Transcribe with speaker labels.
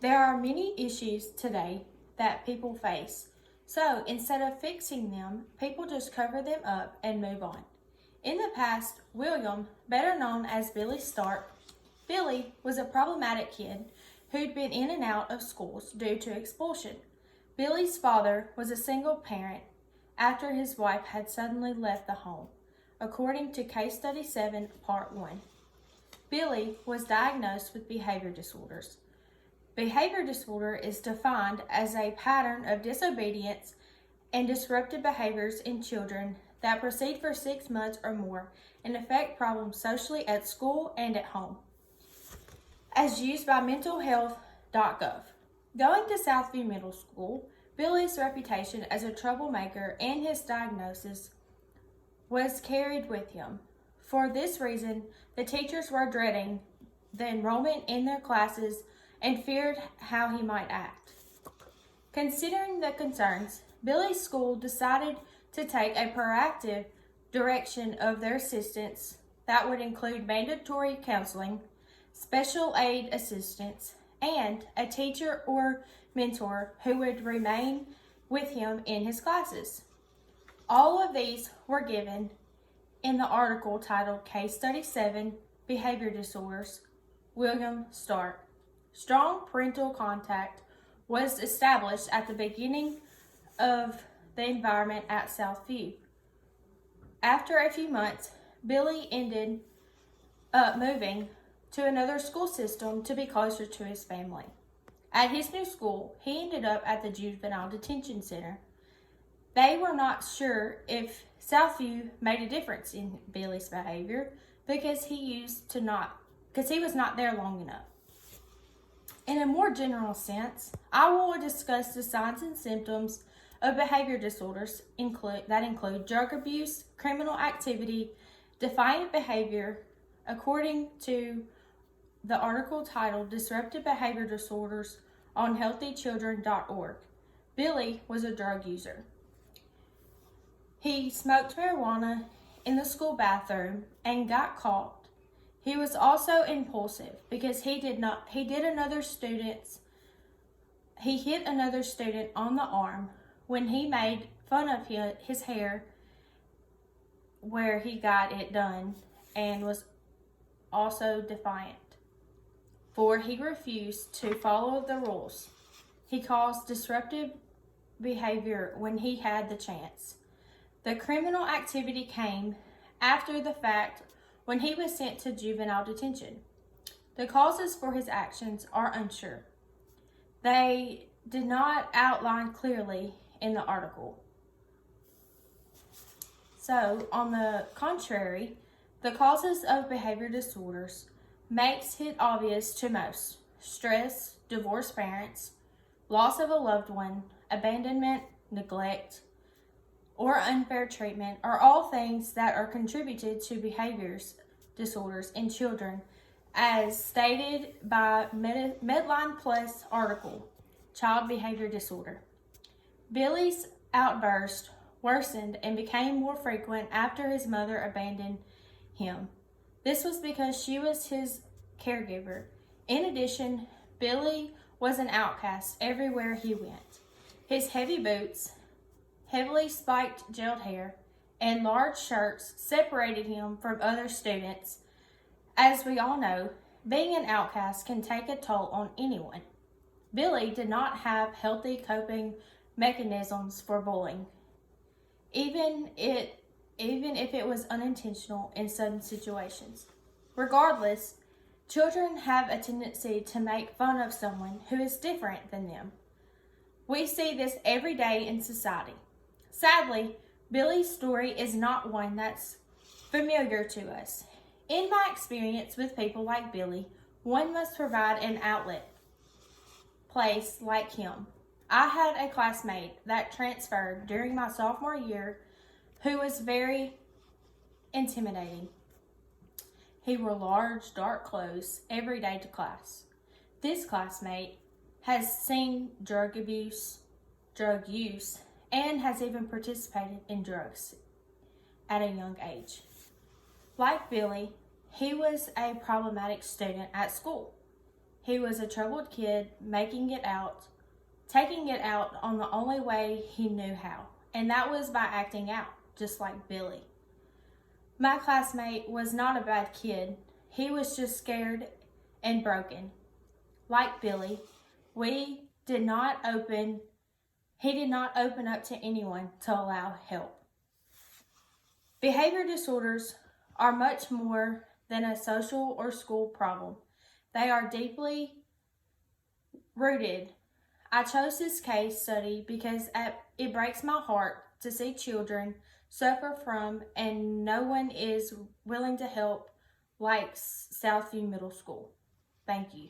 Speaker 1: There are many issues today that people face, so instead of fixing them, people just cover them up and move on. In the past, William, better known as Billy Stark, Billy was a problematic kid who'd been in and out of schools due to expulsion. Billy's father was a single parent after his wife had suddenly left the home, according to Case Study 7, Part 1. Billy was diagnosed with behavior disorders. Behavior disorder is defined as a pattern of disobedience and disruptive behaviors in children that proceed for 6 months or more and affect problems socially at school and at home. As used by mentalhealth.gov. Going to Southview Middle School, Billy's reputation as a troublemaker and his diagnosis was carried with him. For this reason, the teachers were dreading the enrollment in their classes and feared how he might act. Considering the concerns, Billy's school decided to take a proactive direction of their assistance that would include mandatory counseling, special aid assistance, and a teacher or mentor who would remain with him in his classes. All of these were given in the article titled Case Study 7, Behavior Disorders, William Stark. Strong parental contact was established at the beginning of the environment at Southview. After a few months, Billy ended up moving to another school system to be closer to his family. At his new school, he ended up at the Juvenile Detention Center. They were not sure if Southview made a difference in Billy's behavior because he was not there long enough. In a more general sense, I will discuss the signs and symptoms of behavior disorders that include drug abuse, criminal activity, defiant behavior, according to the article titled Disruptive Behavior Disorders on healthychildren.org. Billy was a drug user. He smoked marijuana in the school bathroom and got caught. He was also impulsive because he hit another student on the arm when he made fun of his hair where he got it done, and was also defiant. For he refused to follow the rules. He caused disruptive behavior when he had the chance. The criminal activity came after the fact when he was sent to juvenile detention. The causes for his actions are unsure. They did not outline clearly in the article. So, on the contrary, the causes of behavior disorders makes it obvious to most. Stress, divorced parents, loss of a loved one, abandonment, neglect, or unfair treatment are all things that are contributed to behaviors disorders in children, as stated by Medline Plus article, Child Behavior Disorder. Billy's outburst worsened and became more frequent after his mother abandoned him. This was because she was his caregiver. In addition, Billy was an outcast everywhere he went. His heavy boots, heavily spiked gelled hair, and large shirts separated him from other students. As we all know, being an outcast can take a toll on anyone. Billy did not have healthy coping mechanisms for bullying, even if it was unintentional in some situations. Regardless, children have a tendency to make fun of someone who is different than them. We see this every day in society. Sadly, Billy's story is not one that's familiar to us. In my experience with people like Billy, one must provide an outlet place like him. I had a classmate that transferred during my sophomore year who was very intimidating. He wore large, dark clothes every day to class. This classmate has seen drug abuse, drug use, and has even participated in drugs at a young age. Like Billy, he was a problematic student at school. he was a troubled kid, taking it out on the only way he knew how, and that was by acting out, just like Billy. My classmate was not a bad kid. He was just scared and broken. Like Billy, he did not open up to anyone to allow help. Behavior disorders are much more than a social or school problem. They are deeply rooted. I chose this case study because it breaks my heart to see children suffer from and no one is willing to help, like Southview Middle School. Thank you.